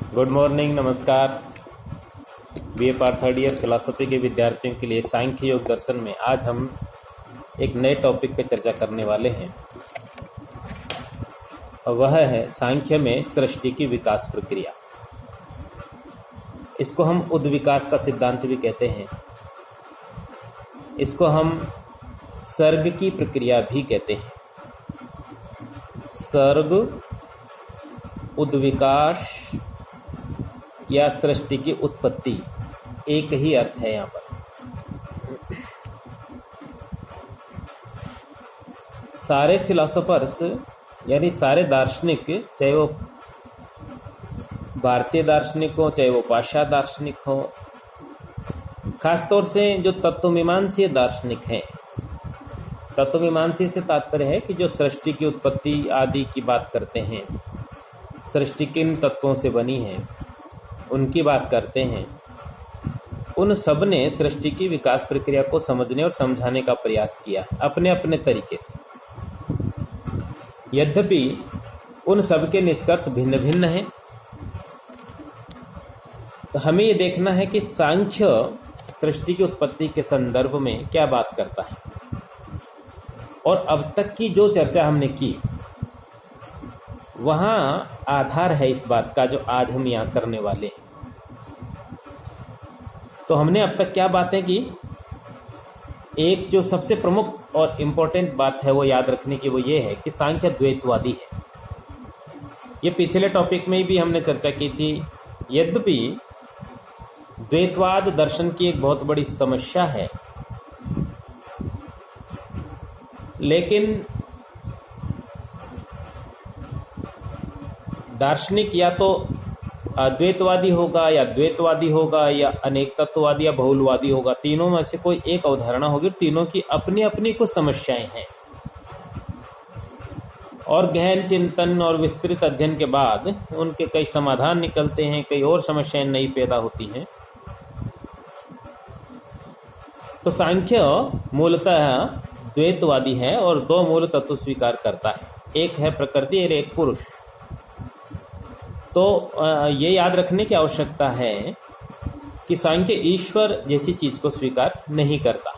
Good morning, नमस्कार। BA part third year philosophy के विद्यार्थियों के लिए सांख्य योग दर्शन में आज हम एक नए टॉपिक पर चर्चा करने वाले हैं। वह है सांख्य में सृष्टि की विकास प्रक्रिया। इसको हम उद्विकास का सिद्धांत भी कहते हैं। इसको हम सर्ग की प्रक्रिया भी कहते हैं। सर्ग, उद्विकास या सृष्टि की उत्पत्ति, एक ही अर्थ है यहाँ पर। सारे फिलोसोफर्स यानी सारे दार्शनिक, चाहे वो भारतीय दार्शनिक हो चाहे वो पाश्चात्य दार्शनिक हो, खासतौर से जो तत्वमीमांसीय दार्शनिक हैं, तत्वमीमांसीय से तात्पर्य है कि जो सृष्टि की उत्पत्ति आदि की बात करते हैं, सृष्टि किन तत्वों से बनी है उनकी बात करते हैं, उन सब ने सृष्टि की विकास प्रक्रिया को समझने और समझाने का प्रयास किया अपने अपने तरीके से। यद्यपि उन सब के निष्कर्ष भिन्न भिन्न हैं। तो हमें ये देखना है कि सांख्य सृष्टि की उत्पत्ति के संदर्भ में क्या बात करता है, और अब तक की जो चर्चा हमने की वहाँ आधार है इस बात का जो आज हम यहाँ करने वाले हैं। तो हमने अब तक क्या बातें की, एक जो सबसे प्रमुख और इम्पोर्टेंट बात है वो याद रखने की, वो ये है कि सांख्य द्वैतवादी है। ये पिछले टॉपिक में भी हमने चर्चा की थी। यद्यपि द्वैतवाद दर्शन की एक बहुत बड़ी समस्या है, लेकिन दार्शनिक या तो अद्वैतवादी होगा या द्वैतवादी होगा या अनेक तत्ववादी या बहुलवादी होगा। तीनों में से कोई एक अवधारणा होगी। तीनों की अपनी अपनी कुछ समस्याएं हैं, और गहन चिंतन और विस्तृत अध्ययन के बाद उनके कई समाधान निकलते हैं, कई और समस्याएं नई पैदा होती हैं। तो सांख्य मूलतः द्वैतवादी है और दो मूल तत्व स्वीकार करता है, एक है प्रकृति और एक पुरुष। तो ये याद रखने की आवश्यकता है कि सांख्य ईश्वर जैसी चीज को स्वीकार नहीं करता,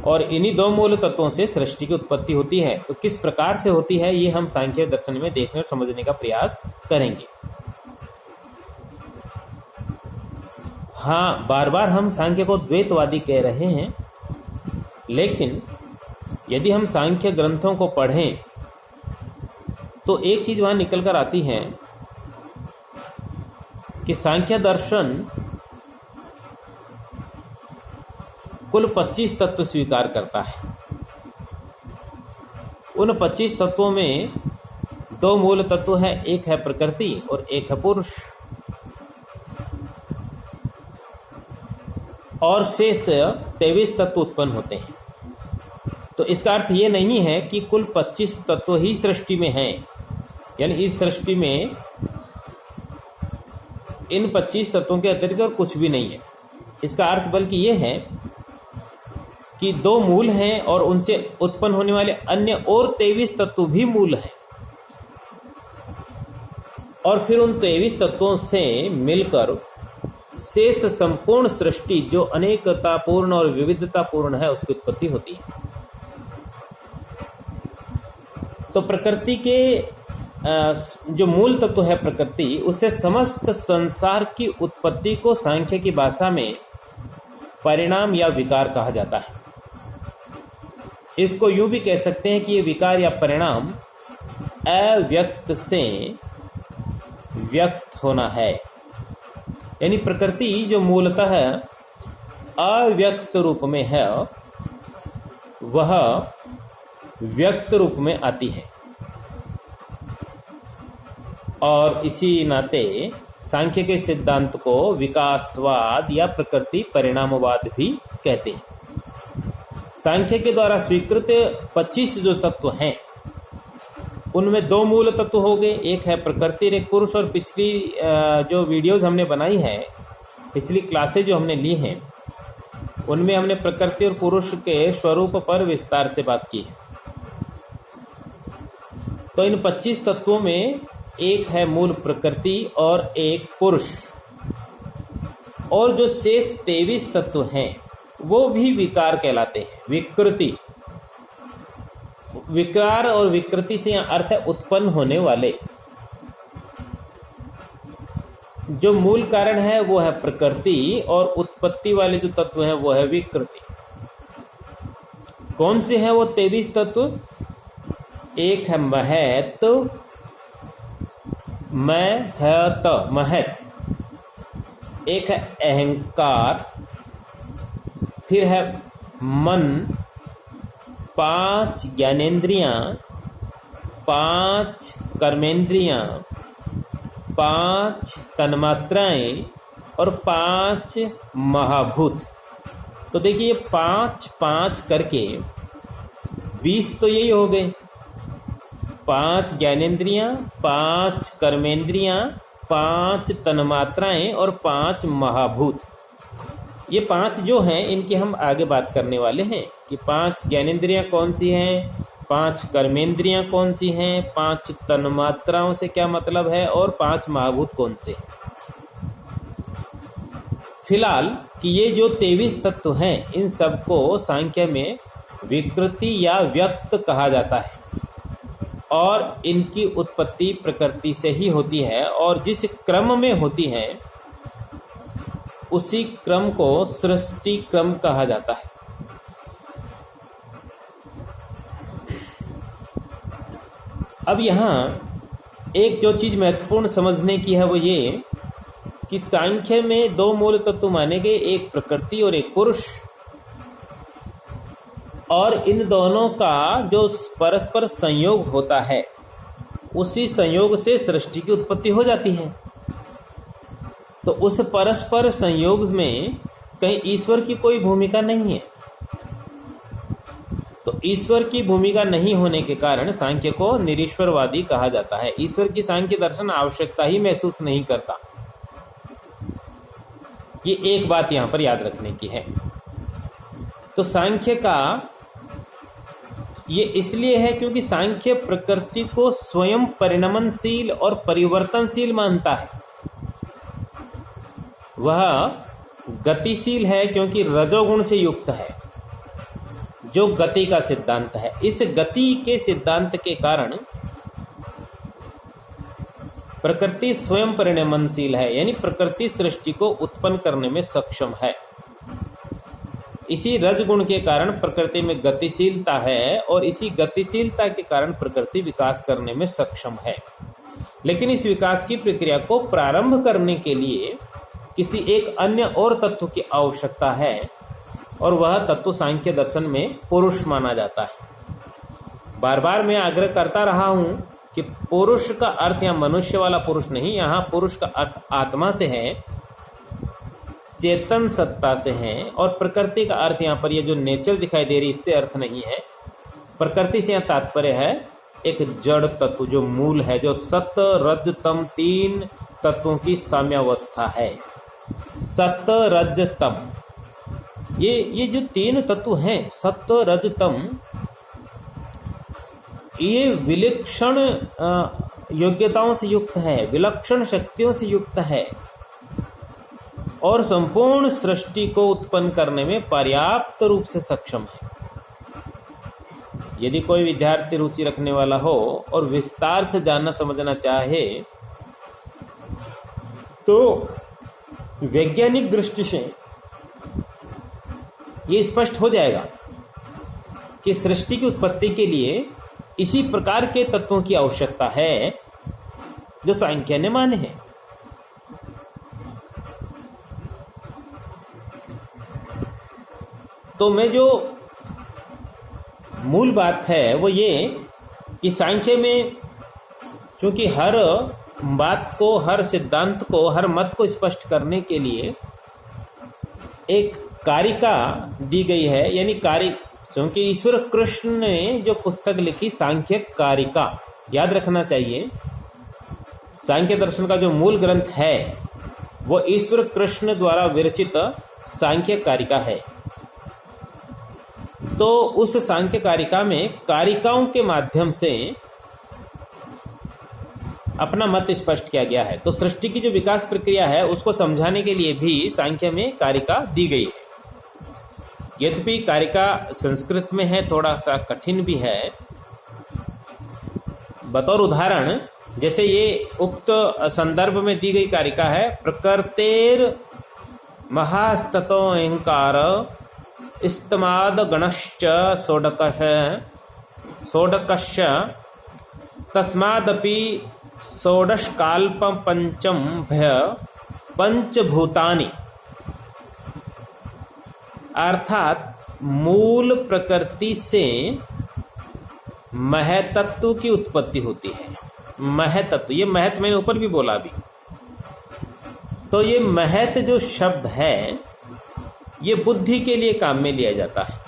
और इन्हीं दो मूल तत्वों से सृष्टि की उत्पत्ति होती है। तो किस प्रकार से होती है ये हम सांख्य दर्शन में देखने और समझने का प्रयास करेंगे। हाँ, बार बार हम सांख्य को द्वैतवादी कह रहे हैं, लेकिन यदि हम सांख्य ग्रंथों को पढ़ें तो एक चीज वहां निकल कर आती है कि सांख्य दर्शन कुल 25 तत्व स्वीकार करता है। उन 25 तत्वों में दो मूल तत्व हैं, एक है प्रकृति और एक है पुरुष, और शेष 23 तत्व उत्पन्न होते हैं। तो इसका अर्थ ये नहीं है कि कुल 25 तत्व ही सृष्टि में हैं, यानी इस सृष्टि में इन 25 तत्वों के अतिरिक्त और कुछ भी नहीं है। इसका अर्थ बल्कि ये है कि दो मूल हैं और उनसे उत्पन्न होने वाले अन्य और 23 तत्व भी मूल हैं, और फिर उन 23 तत्वों से मिलकर शेष संपूर्ण सृष्टि जो अनेकतापूर्ण और विविधतापूर्ण है उसकी उत्पत्ति होती है। तो प्रकृति के जो मूल तत्व है प्रकृति, उसे समस्त संसार की उत्पत्ति को सांख्य की भाषा में परिणाम या विकार कहा जाता है। इसको यूं भी कह सकते हैं कि ये विकार या परिणाम अव्यक्त से व्यक्त होना है, यानी प्रकृति जो मूलतः अव्यक्त रूप में है वह व्यक्त रूप में आती है, और इसी नाते सांख्य के सिद्धांत को विकासवाद या प्रकृति परिणामवाद भी कहते हैं। सांख्य के द्वारा स्वीकृत 25 जो तत्व हैं उनमें दो मूल तत्व हो गए, एक है प्रकृति और एक पुरुष। और पिछली जो वीडियोस हमने बनाई है, पिछली क्लासेज जो हमने ली हैं, उनमें हमने प्रकृति और पुरुष के स्वरूप पर विस्तार से बात की है। तो इन 25 तत्वों में एक है मूल प्रकृति और एक पुरुष, और जो शेष 23 तत्व हैं वो भी विकार कहलाते हैं। विकृति, विकार और विकृति से यहाँ अर्थ है उत्पन्न होने वाले। जो मूल कारण है वो है प्रकृति, और उत्पत्ति वाले जो तत्व है वो है विकृति। कौन से हैं वो 23 तत्व? एक है महत, महत, एक है अहंकार, फिर है मन, 5 ज्ञानेंद्रियां, 5 कर्मेंद्रियां, 5 तन्मात्राएं और 5 महाभूत। तो देखिए ये 5 करके 20 तो यही हो गए। 5 ज्ञानेंद्रियां, 5 कर्मेंद्रियां, 5 तन्मात्राएं और 5 महाभूत। ये 5 जो हैं इनकी हम आगे बात करने वाले हैं कि 5 ज्ञानेंद्रियां कौन सी हैं, 5 कर्मेंद्रियां कौन सी हैं, 5 तन्मात्राओं से क्या मतलब है, और 5 महाभूत कौन से। फिलहाल कि ये जो 23 तत्व हैं इन सबको सांख्य में विकृति या व्यक्त कहा जाता है, और इनकी उत्पत्ति प्रकृति से ही होती है, और जिस क्रम में होती है उसी क्रम को सृष्टि क्रम कहा जाता है। अब यहाँ एक जो चीज महत्वपूर्ण समझने की है वो ये कि सांख्य में 2 मूल तत्व माने गए, एक प्रकृति और एक पुरुष, और इन दोनों का जो परस्पर संयोग होता है उसी संयोग से सृष्टि की उत्पत्ति हो जाती है। तो उस परस्पर संयोग में कहीं ईश्वर की कोई भूमिका नहीं है। तो ईश्वर की भूमिका नहीं होने के कारण सांख्य को निरीश्वरवादी कहा जाता है। ईश्वर की सांख्य दर्शन आवश्यकता ही महसूस नहीं करता। ये एक बात यहां पर याद रखने की है। तो सांख्य का ये इसलिए है क्योंकि सांख्य प्रकृति को स्वयं परिणमनशील और परिवर्तनशील मानता है। वह गतिशील है क्योंकि रजोगुण से युक्त है, जो गति का सिद्धांत है। इस गति के सिद्धांत के कारण प्रकृति स्वयं परिणमनशील है, यानी प्रकृति सृष्टि को उत्पन्न करने में सक्षम है। इसी रजगुण के कारण प्रकृति में गतिशीलता है, और इसी गतिशीलता के कारण प्रकृति विकास करने में सक्षम है। लेकिन इस विकास की प्रक्रिया को प्रारंभ करने के लिए किसी एक अन्य और तत्व की आवश्यकता है, और वह तत्व सांख्य दर्शन में पुरुष माना जाता है। बार बार मैं आग्रह करता रहा हूं कि पुरुष का अर्थ यहाँ मनुष्य वाला पुरुष नहीं, यहाँ पुरुष का अर्थ आत्मा से है, चेतन सत्ता से है, और प्रकृति का अर्थ यहाँ पर ये जो नेचर दिखाई दे रही इससे अर्थ नहीं है। प्रकृति से यहाँ तात्पर्य है एक जड़ तत्व जो मूल है, जो सत्व रज तम 3 तत्वों की साम्यावस्था है। सत्व रज तम, ये जो 3 तत्व हैं सत्व रज तम, ये विलक्षण योग्यताओं से युक्त है, विलक्षण शक्तियों से युक्त है, और संपूर्ण सृष्टि को उत्पन्न करने में पर्याप्त रूप से सक्षम है। यदि कोई विद्यार्थी रुचि रखने वाला हो और विस्तार से जानना समझना चाहे तो वैज्ञानिक दृष्टि से ये स्पष्ट हो जाएगा कि सृष्टि की उत्पत्ति के लिए इसी प्रकार के तत्वों की आवश्यकता है जो सांख्य ने माने हैं। तो मैं जो मूल बात है वो ये कि सांख्य में चूंकि हर बात को, हर सिद्धांत को, हर मत को स्पष्ट करने के लिए एक कारिका दी गई है, यानी क्योंकि ईश्वर कृष्ण ने जो पुस्तक लिखी सांख्य कारिका, याद रखना चाहिए सांख्य दर्शन का जो मूल ग्रंथ है वो ईश्वर कृष्ण द्वारा विरचित सांख्य कारिका है। तो उस सांख्य कारिका में कारिकाओं के माध्यम से अपना मत स्पष्ट किया गया है। तो सृष्टि की जो विकास प्रक्रिया है उसको समझाने के लिए भी सांख्य में कारिका दी गई है। यद्यपि कारिका संस्कृत में है, थोड़ा सा कठिन भी है। बतौर उदाहरण जैसे ये उक्त संदर्भ में दी गई कारिका है, प्रकृतेर महास्ततो अहंकार इस्तमाद गणश्च षोडकश्च तस्मादपि षोडशकाल्प पंचम भय पंचभूतानि, अर्थात मूल प्रकृति से महतत्व की उत्पत्ति होती है। महतत्व, ये महत मैंने ऊपर भी बोला अभी। तो ये महत जो शब्द है ये बुद्धि के लिए काम में लिया जाता है।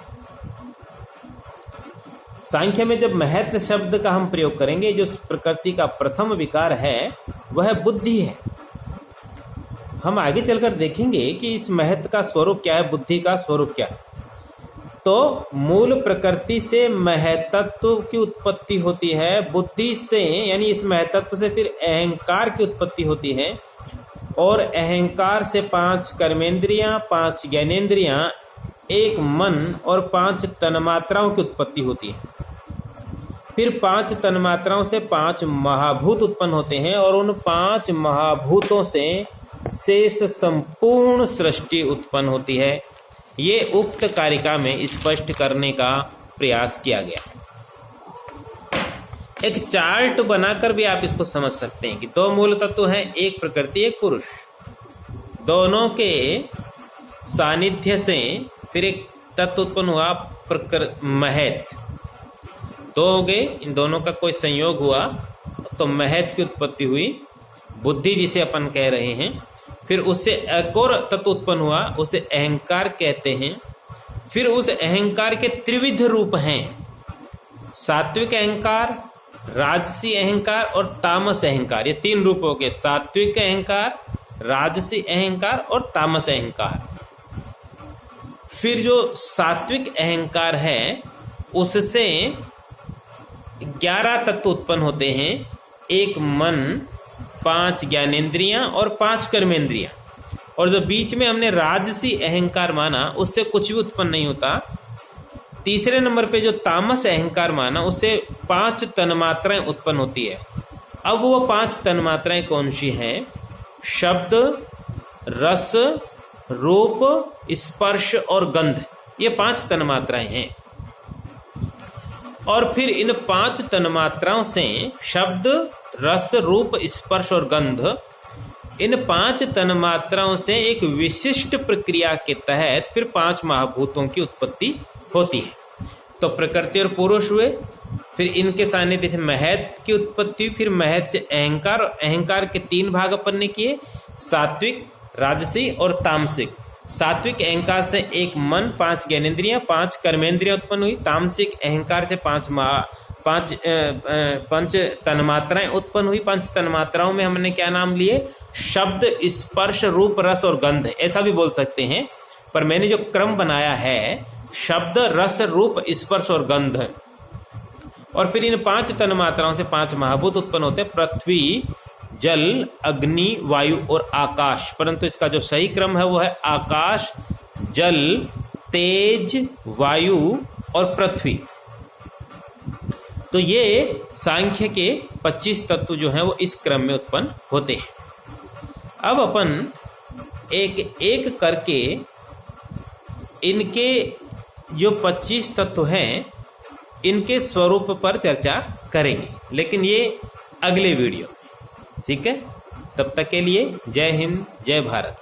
सांख्य में जब महत शब्द का हम प्रयोग करेंगे, जो प्रकृति का प्रथम विकार है वह बुद्धि है। हम आगे चलकर देखेंगे कि इस महत का स्वरूप क्या है, बुद्धि का स्वरूप क्या है। तो मूल प्रकृति से महतत्व की उत्पत्ति होती है, बुद्धि से यानी इस महतत्व से फिर अहंकार की उत्पत्ति होती है, और अहंकार से 5 कर्मेंद्रियां, 5 ज्ञानेंद्रियां, 1 मन और 5 तन्मात्राओं की उत्पत्ति होती है। फिर 5 तन्मात्राओं से 5 महाभूत उत्पन्न होते हैं, और उन 5 महाभूतों से शेष संपूर्ण सृष्टि उत्पन्न होती है। ये उक्त कारिका में स्पष्ट करने का प्रयास किया गया। एक चार्ट बनाकर भी आप इसको समझ सकते हैं कि 2 मूल तत्व हैं, एक प्रकृति एक पुरुष। दोनों के सानिध्य से फिर एक तत्व उत्पन्न हुआ महत। 2 हो गए, इन दोनों का कोई संयोग हुआ तो महत की उत्पत्ति हुई, बुद्धि जिसे अपन कह रहे हैं। फिर उससे एक और तत्व उत्पन्न हुआ, उसे अहंकार कहते हैं। फिर उस अहंकार के त्रिविध रूप हैं, सात्विक अहंकार, राजसी अहंकार और तामस अहंकार। ये 3 रूप हो गए, सात्विक अहंकार, राजसी अहंकार और तामस अहंकार। फिर जो सात्विक अहंकार है उससे 11 तत्व उत्पन्न होते हैं, 1 मन, 5 ज्ञानेंद्रियां और 5 कर्मेंद्रियां। और जो बीच में हमने राजसी अहंकार माना उससे कुछ भी उत्पन्न नहीं होता। तीसरे नंबर पे जो तामस अहंकार माना उससे 5 तन्मात्राएं उत्पन्न होती है। अब वो 5 तन्मात्राएं कौन सी हैं? शब्द, रस, रूप, स्पर्श और गंध, ये 5 तन्मात्राएं हैं। और फिर इन 5 तन्मात्राओं से शब्द, रस, रूप, स्पर्श और गंध, इन 5 तन्मात्राओं से एक विशिष्ट प्रक्रिया के तहत फिर 5 महाभूतों की उत्पत्ति होती है। तो प्रकृति और पुरुष हुए, फिर इनके सानिध्य से महत की उत्पत्ति हुई, फिर महत से अहंकार, और अहंकार के 3 भाग अपन ने किए, सात्विक, राजसी और तामसिक। सात्विक अहंकार से 1 मन, 5 ज्ञानेंद्रियां, 5 कर्मेंद्रियां उत्पन्न हुई। तामसिक अहंकार से 5 तन्मात्राएं उत्पन्न हुई। 5 तन्मात्राओं में हमने क्या नाम लिए? शब्द, स्पर्श, रूप, रस और गंध, ऐसा भी बोल सकते हैं। पर मैंने जो क्रम बनाया है शब्द, रस, रूप, स्पर्श और गंध। और फिर इन 5 तन्मात्राओं से 5 महाभूत उत्पन्न होते हैं, पृथ्वी, जल, अग्नि, वायु और आकाश। परंतु इसका जो सही क्रम है वो है आकाश, जल, तेज, वायु और पृथ्वी। तो ये सांख्य के 25 तत्व जो हैं वो इस क्रम में उत्पन्न होते हैं। अब अपन एक एक करके इनके जो 25 तत्व हैं इनके स्वरूप पर चर्चा करेंगे, लेकिन ये अगले वीडियो। ठीक है, तब तक के लिए जय हिंद, जय भारत।